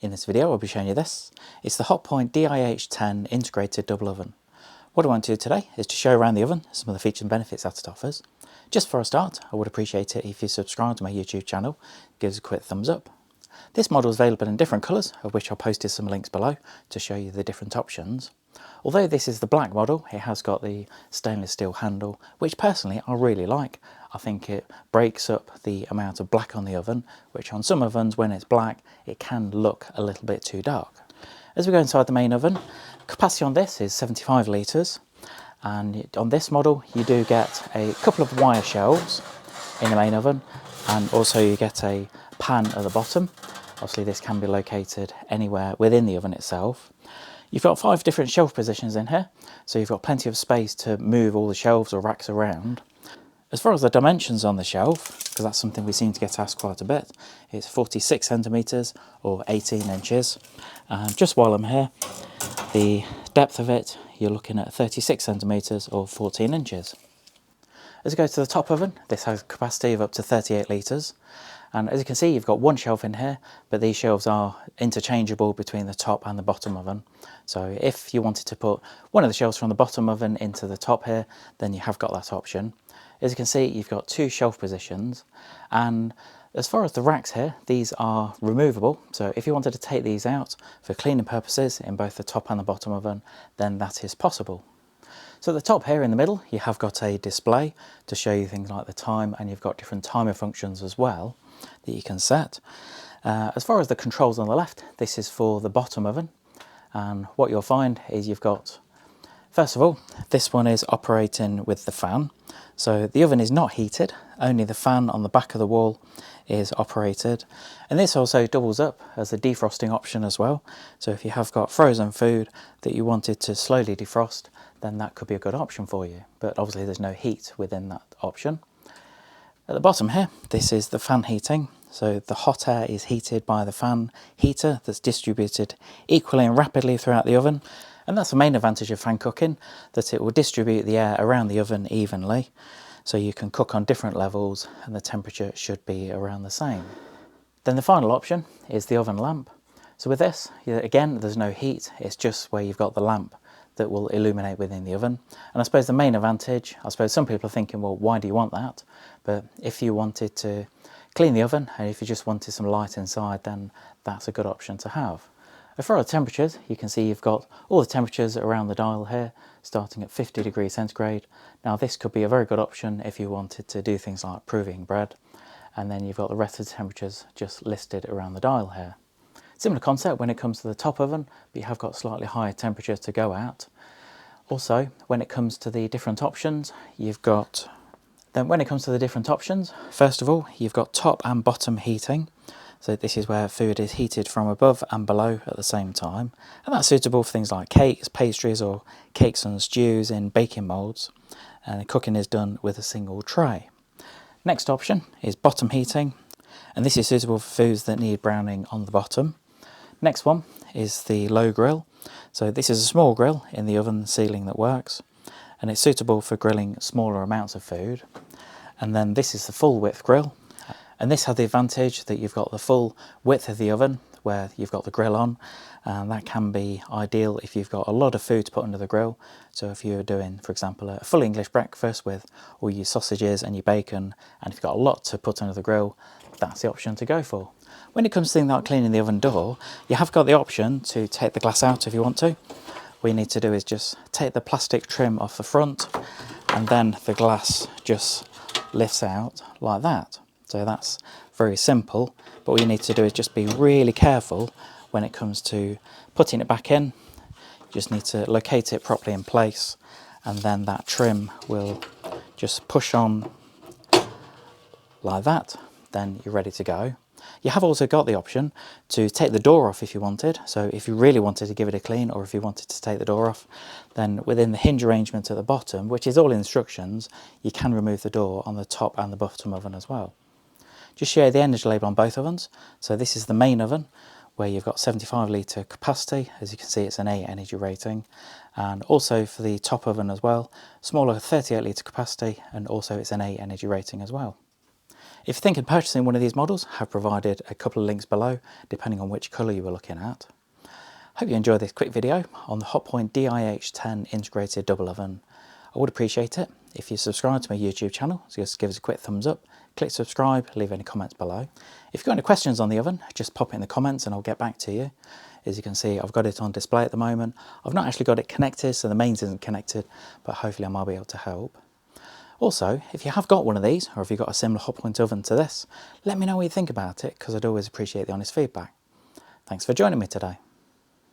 In this video I'll be showing you this. It's the Hotpoint DIH10 integrated double oven. What I want to do today is to show around the oven some of the features and benefits that it offers. Just for a start, I would appreciate it if you subscribe to my YouTube channel, give us a quick thumbs up. This model is available in different colours, of which I'll posted some links below to show you the different options. Although this is the black model, it has got the stainless steel handle, which personally I really like. I think it breaks up the amount of black on the oven, which on some ovens when it's black, it can look a little bit too dark. As we go inside the main oven, capacity on this is 75 litres, and on this model you do get a couple of wire shelves in the main oven, and also you get a pan at the bottom. Obviously this can be located anywhere within the oven itself. You've got 5 different shelf positions in here, so you've got plenty of space to move all the shelves or racks around. As far as the dimensions on the shelf, because that's something we seem to get asked quite a bit, it's 46 centimetres or 18 inches. And just while I'm here, the depth of it, you're looking at 36 centimetres or 14 inches. As we go to the top oven, this has a capacity of up to 38 litres. And as you can see, you've got one shelf in here, but these shelves are interchangeable between the top and the bottom oven. So if you wanted to put one of the shelves from the bottom oven into the top here, then you have got that option. As you can see, you've got 2 shelf positions, and as far as the racks here, these are removable. So if you wanted to take these out for cleaning purposes in both the top and the bottom oven, then that is possible. So at the top here in the middle, you have got a display to show you things like the time, and you've got different timer functions as well that you can set. As far as the controls on the left, this is for the bottom oven, and what you'll find is you've got, first of all, this one is operating with the fan. So the oven is not heated, only the fan on the back of the wall is operated. And this also doubles up as a defrosting option as well. So if you have got frozen food that you wanted to slowly defrost, then that could be a good option for you. But obviously there's no heat within that option. At the bottom here, this is the fan heating. So the hot air is heated by the fan heater that's distributed equally and rapidly throughout the oven. And that's the main advantage of fan cooking, that it will distribute the air around the oven evenly. So you can cook on different levels and the temperature should be around the same. Then the final option is the oven lamp. So with this, again, there's no heat, it's just where you've got the lamp that will illuminate within the oven. And I suppose the main advantage, I suppose some people are thinking, well, why do you want that? But if you wanted to clean the oven and if you just wanted some light inside, then that's a good option to have. As far as temperatures, you can see you've got all the temperatures around the dial here, starting at 50 degrees centigrade. Now this could be a very good option if you wanted to do things like proving bread, and then you've got the rest of the temperatures just listed around the dial here. Similar concept when it comes to the top oven, but you have got slightly higher temperatures to go at. Also, when it comes to the different options, first of all, you've got top and bottom heating. So this is where food is heated from above and below at the same time. And that's suitable for things like cakes, pastries, or cakes and stews in baking moulds. And the cooking is done with a single tray. Next option is bottom heating. And this is suitable for foods that need browning on the bottom. Next one is the low grill. So this is a small grill in the oven ceiling that works. And it's suitable for grilling smaller amounts of food. And then this is the full width grill. And this has the advantage that you've got the full width of the oven where you've got the grill on, and that can be ideal if you've got a lot of food to put under the grill. So if you're doing, for example, a full English breakfast with all your sausages and your bacon, and if you've got a lot to put under the grill, that's the option to go for. When it comes to things like cleaning the oven door, you have got the option to take the glass out if you want to. What you need to do is just take the plastic trim off the front, and then the glass just lifts out like that. So that's very simple, but what you need to do is just be really careful when it comes to putting it back in. You just need to locate it properly in place, and then that trim will just push on like that. Then you're ready to go. You have also got the option to take the door off if you wanted. So if you really wanted to give it a clean, or if you wanted to take the door off, then within the hinge arrangement at the bottom, which is all instructions, you can remove the door on the top and the bottom oven as well. Just show you the energy label on both ovens. So this is the main oven where you've got 75 litre capacity. As you can see, it's an A energy rating. And also for the top oven as well, smaller 38 litre capacity, and also it's an A energy rating as well. If you're thinking of purchasing one of these models, I've provided a couple of links below, depending on which colour you were looking at. Hope you enjoyed this quick video on the Hotpoint DIH10 integrated double oven. I would appreciate it if you subscribe to my YouTube channel, so just give us a quick thumbs up, click subscribe, leave any comments below. If you've got any questions on the oven, just pop it in the comments and I'll get back to you. As you can see, I've got it on display at the moment. I've not actually got it connected, so the mains isn't connected, but hopefully I might be able to help. Also, if you have got one of these, or if you've got a similar Hotpoint oven to this, let me know what you think about it, because I'd always appreciate the honest feedback. Thanks for joining me today.